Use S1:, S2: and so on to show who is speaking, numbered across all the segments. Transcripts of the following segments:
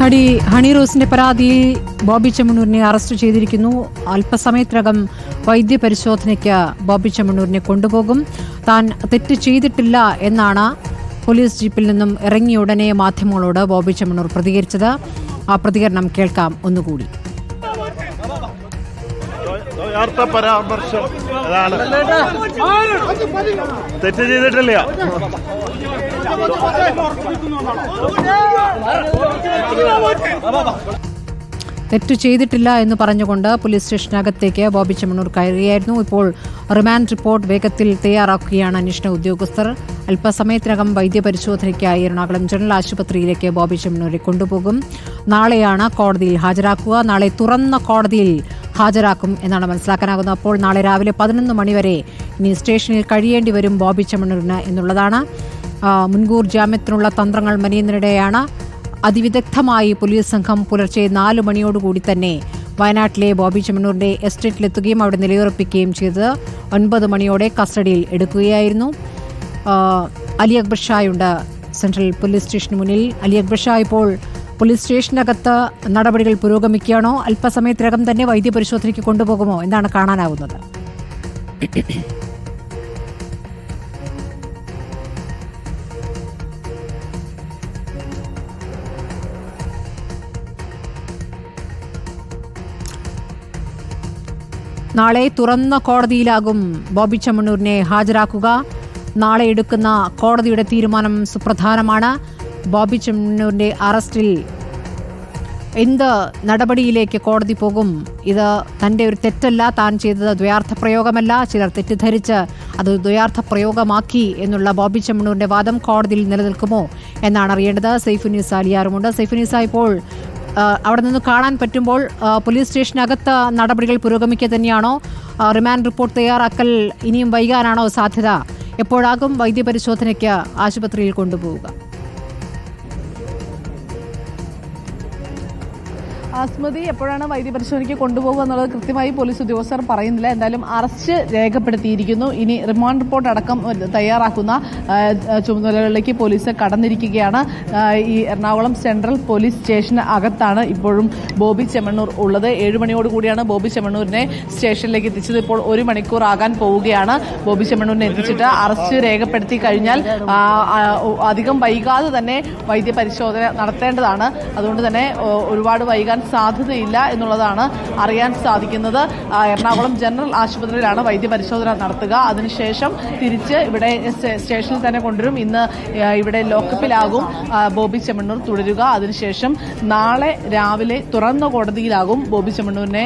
S1: നടി ഹണി റോസിന്റെ പരാതിയിൽ ബോബി ചെമ്മണ്ണൂരിനെ അറസ്റ്റ് ചെയ്തിരിക്കുന്നു. അല്പസമയത്തിനകം വൈദ്യപരിശോധനയ്ക്ക് ബോബി ചെമ്മണ്ണൂരിനെ കൊണ്ടുപോകും. താൻ തെറ്റ് ചെയ്തിട്ടില്ല എന്നാണ് പോലീസ് ജീപ്പിൽ നിന്നും ഇറങ്ങിയ ഉടനെ മാധ്യമങ്ങളോട് ബോബി ചെമ്മണ്ണൂർ പ്രതികരിച്ചത്. ആ പ്രതികരണം കേൾക്കാം ഒന്നുകൂടി.
S2: പരാമർശം അതാണ്, തെറ്റ് ചെയ്തിട്ടില്ല.
S1: തെറ്റ് ചെയ്തിട്ടില്ല എന്ന് പറഞ്ഞുകൊണ്ട് പോലീസ് സ്റ്റേഷനകത്തേക്ക് ബോബി ചെമ്മണ്ണൂർ കയറുകയായിരുന്നു. ഇപ്പോൾ റിമാൻഡ് റിപ്പോർട്ട് വേഗത്തിൽ തയ്യാറാക്കുകയാണ് അന്വേഷണ ഉദ്യോഗസ്ഥർ. അല്പസമയത്തിനകം വൈദ്യപരിശോധനയ്ക്കായി എറണാകുളം ജനറൽ ആശുപത്രിയിലേക്ക് ബോബി ചെമ്മണ്ണൂരെ കൊണ്ടുപോകും. നാളെയാണ് കോടതിയിൽ ഹാജരാക്കുക. നാളെ തുറന്ന കോടതിയിൽ ഹാജരാക്കും എന്നാണ് മനസ്സിലാക്കാനാകുന്നത്. അപ്പോൾ നാളെ രാവിലെ 11 മണിവരെ ഇനി സ്റ്റേഷനിൽ കഴിയേണ്ടി വരും ബോബി ചെമ്മണ്ണൂരിന് എന്നുള്ളതാണ്. മുൻകൂർ ജാമ്യത്തിനുള്ള തന്ത്രങ്ങൾ മെനയുന്നതിനിടെയാണ് അതിവിദഗ്ധമായി പോലീസ് സംഘം പുലർച്ചെ 4 മണിയോടുകൂടി തന്നെ വയനാട്ടിലെ ബോബി ചെമ്മണ്ണൂരിന്റെ എസ്റ്റേറ്റിലെത്തുകയും അവിടെ നിലയുറപ്പിക്കുകയും ചെയ്തത്. 9 മണിയോടെ കസ്റ്റഡിയിൽ എടുക്കുകയായിരുന്നു. അലി അക്ബർ ഷായുണ്ട് സെൻട്രൽ പോലീസ് സ്റ്റേഷന് മുന്നിൽ. അലി അക്ബർ ഷാ, ഇപ്പോൾ പോലീസ് സ്റ്റേഷനകത്ത് നടപടികൾ പുരോഗമിക്കുകയാണോ? അല്പസമയത്തിനകം തന്നെ വൈദ്യപരിശോധനയ്ക്ക് കൊണ്ടുപോകുമോ? എന്താണ് കാണാനാവുന്നത്? നാളെ തുറന്ന കോടതിയിലാകും ബോബി ചെമ്മണ്ണൂരിനെ ഹാജരാക്കുക. നാളെ എടുക്കുന്ന കോടതിയുടെ തീരുമാനം സുപ്രധാനമാണ്. ബോബി ചെമ്മണ്ണൂരിന്റെ അറസ്റ്റിൽ എന്ത് നടപടിയിലേക്ക് കോടതി പോകും? ഇത് തൻ്റെ ഒരു തെറ്റല്ല, താൻ ചെയ്തത് ദ്വയാർത്ഥ പ്രയോഗമല്ല, ചിലർ തെറ്റിദ്ധരിച്ച് അത് ദ്വയാർത്ഥ പ്രയോഗമാക്കി എന്നുള്ള ബോബി ചെമ്മണ്ണൂരിന്റെ വാദം കോടതിയിൽ നിലനിൽക്കുമോ എന്നാണ് അറിയേണ്ടത്. സൈഫുന്നീസ അലിയാറുമുണ്ട്. സൈഫുന്നീസ, ഇപ്പോൾ അവിടെ നിന്ന് കാണാൻ പറ്റുമ്പോൾ പോലീസ് സ്റ്റേഷനകത്ത് നടപടികൾ പുരോഗമിക്കുക തന്നെയാണോ? റിമാൻഡ് റിപ്പോർട്ട് തയ്യാറാക്കൽ ഇനിയും വൈകാനാണോ സാധ്യത? എപ്പോഴാകും വൈദ്യപരിശോധനയ്ക്ക് ആശുപത്രിയിൽ കൊണ്ടുപോവുക?
S3: സ്മൃതി, എപ്പോഴാണ് വൈദ്യപരിശോധനയ്ക്ക് കൊണ്ടുപോകുക എന്നുള്ളത് കൃത്യമായി പോലീസ് ഉദ്യോഗസ്ഥർ പറയുന്നില്ല. എന്തായാലും അറസ്റ്റ് രേഖപ്പെടുത്തിയിരിക്കുന്നു. ഇനി റിമാൻഡ് റിപ്പോർട്ട് അടക്കം തയ്യാറാക്കുന്ന ചുമതലകളിലേക്ക് പോലീസ് കടന്നിരിക്കുകയാണ്. ഈ എറണാകുളം സെൻട്രൽ പോലീസ് സ്റ്റേഷന് അകത്താണ് ഇപ്പോഴും ബോബി ചെമ്മണ്ണൂർ ഉള്ളത്. 7 മണിയോടുകൂടിയാണ് ബോബി ചെമ്മണ്ണൂരിനെ സ്റ്റേഷനിലേക്ക് എത്തിച്ചത്. ഇപ്പോൾ 1 മണിക്കൂർ ആകാൻ പോവുകയാണ്. ബോബി ചെമ്മണ്ണൂരിനെ എത്തിച്ചിട്ട് അറസ്റ്റ് രേഖപ്പെടുത്തി കഴിഞ്ഞാൽ അധികം വൈകാതെ തന്നെ വൈദ്യപരിശോധന നടത്തേണ്ടതാണ്. അതുകൊണ്ട് തന്നെ ഒരുപാട് വൈകാൻ സാധ്യതയില്ല എന്നുള്ളതാണ് അറിയാൻ സാധിക്കുന്നത്. എറണാകുളം ജനറൽ ആശുപത്രിയിലാണ് വൈദ്യപരിശോധന നടത്തുക. അതിനുശേഷം തിരിച്ച് ഇവിടെ സ്റ്റേഷനിൽ തന്നെ കൊണ്ടുവരും. ഇന്ന് ഇവിടെ ലോക്കപ്പിലാകും ബോബി ചെമ്മണ്ണൂർ തുടരുക. അതിനുശേഷം നാളെ രാവിലെ തുറന്ന കോടതിയിലാകും ബോബി ചെമ്മണ്ണൂരിനെ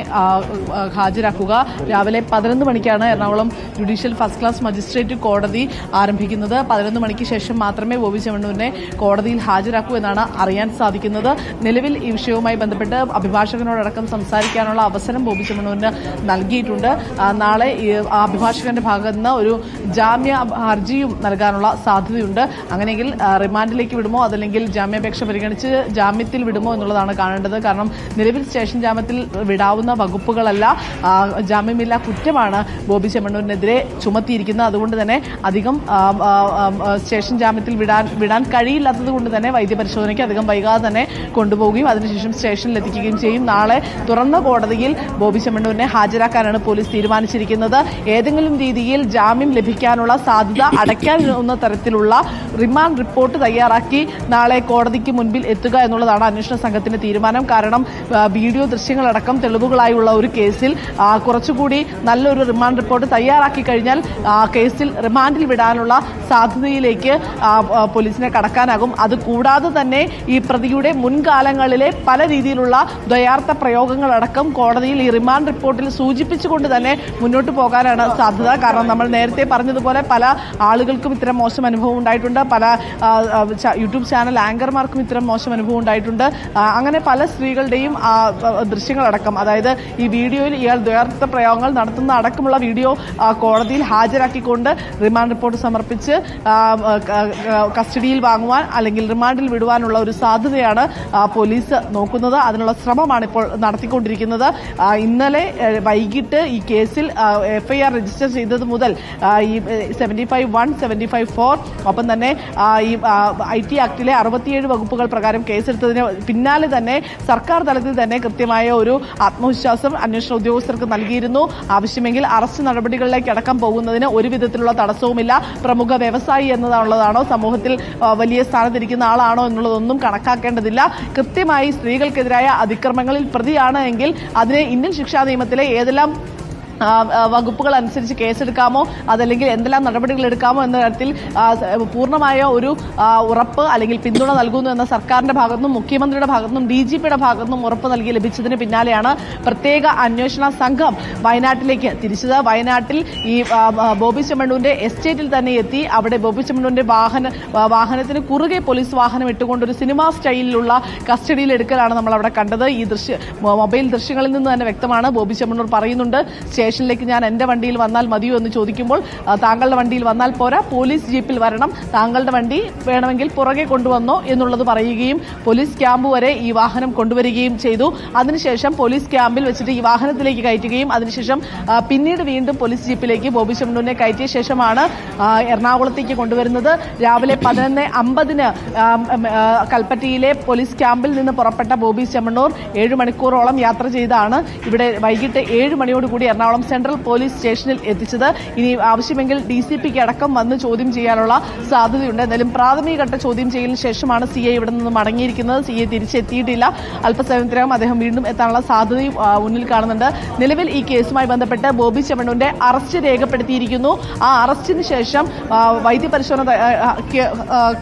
S3: ഹാജരാക്കുക. രാവിലെ 11 മണിക്കാണ് Ernakulam judicial first class magistrate കോടതി ആരംഭിക്കുന്നത്. 11 മണിക്ക് ശേഷം മാത്രമേ ബോബി ചെമ്മണ്ണൂരിനെ കോടതിയിൽ ഹാജരാക്കൂ എന്നാണ് അറിയാൻ സാധിക്കുന്നത്. നിലവിൽ ഈ വിഷയവുമായി ബന്ധപ്പെട്ട് അഭിഭാഷകനോടക്കം സംസാരിക്കാനുള്ള അവസരം ബോബി ചെമ്മണ്ണൂരിന് നൽകിയിട്ടുണ്ട്. നാളെ അഭിഭാഷകന്റെ ഭാഗത്ത് നിന്ന് ഒരു ജാമ്യ ഹർജിയും നൽകാനുള്ള സാധ്യതയുണ്ട്. അങ്ങനെയെങ്കിൽ റിമാൻഡിലേക്ക് വിടുമോ അതല്ലെങ്കിൽ ജാമ്യാപേക്ഷ പരിഗണിച്ച് ജാമ്യത്തിൽ വിടുമോ എന്നുള്ളതാണ് കാണേണ്ടത്. കാരണം നിലവിൽ സ്റ്റേഷൻ ജാമ്യത്തിൽ വിടാവുന്ന വകുപ്പുകളല്ല, ജാമ്യമില്ലാ കുറ്റമാണ് ബോബി ചെമ്മണ്ണൂരിനെതിരെ ചുമത്തിയിരിക്കുന്നത്. അതുകൊണ്ട് തന്നെ അധികം സ്റ്റേഷൻ ജാമ്യത്തിൽ വിടാൻ കഴിയില്ലാത്തത് കൊണ്ട് തന്നെ വൈദ്യപരിശോധനയ്ക്ക് അധികം വൈകാതെ തന്നെ കൊണ്ടുപോവുകയും അതിനുശേഷം സ്റ്റേഷനിൽ എത്തിക്കുകയും ചെയ്യും. നാളെ തുറന്ന കോടതിയിൽ ബോബി ചെമ്മണ്ണൂരിനെ ഹാജരാക്കാനാണ് പോലീസ് തീരുമാനിച്ചിരിക്കുന്നത്. ഏതെങ്കിലും രീതിയിൽ ജാമ്യം ലഭിക്കാനുള്ള സാധ്യത അടയ്ക്കാവുന്ന തരത്തിലുള്ള റിമാൻഡ് റിപ്പോർട്ട് തയ്യാറാക്കി നാളെ കോടതിക്ക് മുൻപിൽ എത്തുക എന്നുള്ളതാണ് അന്വേഷണ സംഘത്തിന്റെ തീരുമാനം. കാരണം വീഡിയോ ദൃശ്യങ്ങളടക്കം തെളിവുകളായുള്ള ഒരു കേസിൽ കുറച്ചുകൂടി നല്ലൊരു റിമാൻഡ് റിപ്പോർട്ട് തയ്യാറാക്കി കഴിഞ്ഞാൽ കേസിൽ റിമാൻഡിൽ വിടാനുള്ള സാധ്യതയിലേക്ക് പോലീസിനെ കടക്കാനാകും. അതുകൂടാതെ തന്നെ ഈ പ്രതിയുടെ മുൻകാലങ്ങളിലെ പല രീതിയിലുള്ള ദ്വയാർത്ഥ പ്രയോഗങ്ങളടക്കം കോടതിയിൽ ഈ റിമാൻഡ് റിപ്പോർട്ടിൽ സൂചിപ്പിച്ചുകൊണ്ട് തന്നെ മുന്നോട്ട് പോകാനാണ് സാധ്യത. കാരണം നമ്മൾ നേരത്തെ പറഞ്ഞതുപോലെ പല ആളുകൾക്കും ഇത്തരം മോശം അനുഭവം ഉണ്ടായിട്ടുണ്ട്. പല യൂട്യൂബ് ചാനൽ ആങ്കർമാർക്കും ഇത്തരം മോശം അനുഭവം ഉണ്ടായിട്ടുണ്ട്. അങ്ങനെ പല സ്ത്രീകളുടെയും ദൃശ്യങ്ങളടക്കം, അതായത് ഈ വീഡിയോയിൽ ഇയാൾ ദ്വയാർത്ഥ പ്രയോഗങ്ങൾ നടത്തുന്ന അടക്കമുള്ള വീഡിയോ കോടതിയിൽ ഹാജരാക്കിക്കൊണ്ട് റിമാൻഡ് റിപ്പോർട്ട് സമർപ്പിച്ച് കസ്റ്റഡിയിൽ വാങ്ങുവാൻ അല്ലെങ്കിൽ റിമാൻഡിൽ വിടുവാനുള്ള ഒരു സാധ്യതയാണ് പോലീസ് നോക്കുന്നത്. അതിനുള്ള ചെയ്യാനുള്ള ശ്രമമാണ് ഇപ്പോൾ നടത്തിക്കൊണ്ടിരിക്കുന്നത്. ഇന്നലെ വൈകിട്ട് ഈ കേസിൽ FIR രജിസ്റ്റർ ചെയ്തത് മുതൽ ഈ 75(1), 75(4) ഒപ്പം തന്നെ ഈ IT ആക്ടിലെ 67 വകുപ്പുകൾ പ്രകാരം കേസെടുത്തതിന് പിന്നാലെ തന്നെ സർക്കാർ തലത്തിൽ തന്നെ കൃത്യമായ ഒരു ആത്മവിശ്വാസം അന്വേഷണ ഉദ്യോഗസ്ഥർക്ക് നൽകിയിരുന്നു. ആവശ്യമെങ്കിൽ അറസ്റ്റ് നടപടികളിലേക്ക് അടക്കം പോകുന്നതിന് ഒരു വിധത്തിലുള്ള തടസ്സവുമില്ല. പ്രമുഖ വ്യവസായി എന്നതാണുള്ളതാണോ, സമൂഹത്തിൽ വലിയ സ്ഥാനത്തിരിക്കുന്ന ആളാണോ എന്നുള്ളതൊന്നും കണക്കാക്കേണ്ടതില്ല. കൃത്യമായി സ്ത്രീകൾക്കെതിരായ അതിക്രമങ്ങളിൽ പ്രതിയാണ് എങ്കിൽ അതിനെ ഇന്ത്യൻ ശിക്ഷാ നിയമത്തിലെ ഏതെല്ലാം വകുപ്പുകൾ അനുസരിച്ച് കേസെടുക്കാമോ, അതല്ലെങ്കിൽ എന്തെല്ലാം നടപടികൾ എടുക്കാമോ എന്ന കാര്യത്തിൽ പൂർണ്ണമായ ഒരു ഉറപ്പ് അല്ലെങ്കിൽ പിന്തുണ നൽകുന്നു എന്ന സർക്കാരിന്റെ ഭാഗത്തുനിന്നും മുഖ്യമന്ത്രിയുടെ ഭാഗത്തുനിന്നും DGPയുടെ ഭാഗത്തുനിന്നും ഉറപ്പ് നൽകി ലഭിച്ചതിന് പിന്നാലെയാണ് പ്രത്യേക അന്വേഷണ സംഘം വയനാട്ടിലേക്ക് തിരിച്ചത്. വയനാട്ടിൽ ഈ ബോബി ചെമ്മണ്ണൂരിന്റെ എസ്റ്റേറ്റിൽ തന്നെ എത്തി അവിടെ ബോബി ചെമ്മണ്ണൂരിന്റെ വാഹനത്തിന് കുറുകെ പോലീസ് വാഹനം ഇട്ടുകൊണ്ട് ഒരു സിനിമാ സ്റ്റൈലിലുള്ള കസ്റ്റഡിയിൽ എടുക്കലാണ് നമ്മൾ അവിടെ കണ്ടത്. ഈ മൊബൈൽ ദൃശ്യങ്ങളിൽ നിന്ന് തന്നെ വ്യക്തമാണ്. ബോബി ചെമ്മണ്ണൂർ പറയുന്നുണ്ട്, സ്റ്റേഷനിലേക്ക് ഞാൻ എന്റെ വണ്ടിയിൽ വന്നാൽ മതിയോ എന്ന് ചോദിക്കുമ്പോൾ താങ്കളുടെ വണ്ടിയിൽ വന്നാൽ പോരാ, പോലീസ് ജീപ്പിൽ വരണം, താങ്കളുടെ വണ്ടി വേണമെങ്കിൽ പുറകെ കൊണ്ടുവന്നോ എന്നുള്ളത് പറയുകയും പോലീസ് ക്യാമ്പ് വരെ ഈ വാഹനം കൊണ്ടുവരികയും ചെയ്തു. അതിനുശേഷം പോലീസ് ക്യാമ്പിൽ വെച്ചിട്ട് ഈ വാഹനത്തിലേക്ക് കയറ്റുകയും അതിനുശേഷം പിന്നീട് വീണ്ടും പോലീസ് ജീപ്പിലേക്ക് ബോബി ചെമ്മണ്ണൂരിനെ കയറ്റിയ ശേഷമാണ് എറണാകുളത്തേക്ക് കൊണ്ടുവരുന്നത്. രാവിലെ 11:50 കൽപ്പറ്റയിലെ പോലീസ് ക്യാമ്പിൽ നിന്ന് പുറപ്പെട്ട ബോബി ചെമ്മണ്ണൂർ 7 മണിക്കൂറോളം യാത്ര ചെയ്താണ് ഇവിടെ വൈകിട്ട് 7 മണിയോടുകൂടി എറണാകുളം സെൻട്രൽ പോലീസ് സ്റ്റേഷനിൽ എത്തിച്ചത്. ഇനി ആവശ്യമെങ്കിൽ DCPക്ക് അടക്കം വന്ന് ചോദ്യം ചെയ്യാനുള്ള സാധ്യതയുണ്ട്. എന്നാലും പ്രാഥമികഘട്ട ചോദ്യം ചെയ്യലിന് ശേഷമാണ് CI ഇവിടെ നിന്ന് മടങ്ങിയിരിക്കുന്നത്. CI തിരിച്ചെത്തിയിട്ടില്ല. അല്പസമയത്തിനകം അദ്ദേഹം വീണ്ടും എത്താനുള്ള സാധ്യതയും മുന്നിൽ കാണുന്നുണ്ട്. നിലവിൽ ഈ കേസുമായി ബന്ധപ്പെട്ട് ബോബി ചെമ്മണ്ണൂരിന്റെ അറസ്റ്റ് രേഖപ്പെടുത്തിയിരിക്കുന്നു. ആ അറസ്റ്റിന് ശേഷം വൈദ്യപരിശോധന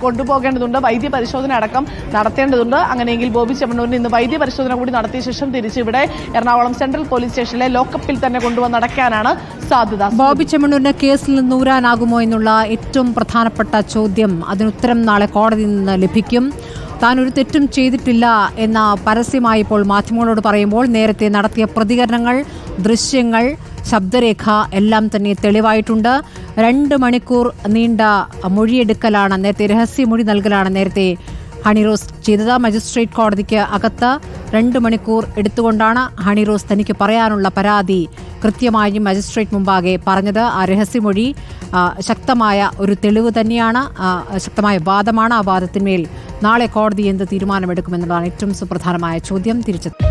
S3: കൊണ്ടുപോകേണ്ടതുണ്ട്, വൈദ്യപരിശോധന അടക്കം നടത്തേണ്ടതുണ്ട്. അങ്ങനെയെങ്കിൽ ബോബി ചെമ്മണ്ണൂരിന് ഇന്ന് വൈദ്യപരിശോധന കൂടി നടത്തിയ ശേഷം തിരിച്ച് ഇവിടെ എറണാകുളം സെൻട്രൽ പോലീസ് സ്റ്റേഷനിലെ ലോക്കപ്പിൽ തന്നെ കൊണ്ടുവന്നടയ്ക്കാനാണ് സാധ്യത.
S1: ബോബി ചെമ്മണ്ണൂരിനെ കേസിൽ നിന്ന് ഊരാനാകുമോ എന്നുള്ള ഏറ്റവും പ്രധാനപ്പെട്ട ചോദ്യം, അതിനുത്തരം നാളെ കോടതിയിൽ നിന്ന് ലഭിക്കും. താൻ ഒരു തെറ്റും ചെയ്തിട്ടില്ല എന്ന പരസ്യമായി ഇപ്പോൾ മാധ്യമങ്ങളോട് പറയുമ്പോൾ നേരത്തെ നടത്തിയ പ്രതികരണങ്ങൾ, ദൃശ്യങ്ങൾ, ശബ്ദരേഖ എല്ലാം തന്നെ തെളിവായിട്ടുണ്ട്. 2 മണിക്കൂർ നീണ്ട മൊഴിയെടുക്കലാണ്, നേരത്തെ രഹസ്യമൊഴി നൽകലാണ് നേരത്തെ ഹണിറോസ് ചെയ്തത്. മജിസ്ട്രേറ്റ് കോടതിക്ക് അകത്ത് 2 മണിക്കൂർ എടുത്തുകൊണ്ടാണ് ഹണിറോസ് തനിക്ക് പറയാനുള്ള പരാതി കൃത്യമായും മജിസ്ട്രേറ്റ് മുമ്പാകെ പറഞ്ഞത്. ആ രഹസ്യമൊഴി ശക്തമായ ഒരു തെളിവ് തന്നെയാണ്, ശക്തമായ വാദമാണ്. ആ വാദത്തിന്മേൽ നാളെ കോടതി എന്ത് തീരുമാനമെടുക്കുമെന്നുള്ളതാണ് ഏറ്റവും സുപ്രധാനമായ ചോദ്യം. തിരിച്ചെത്തി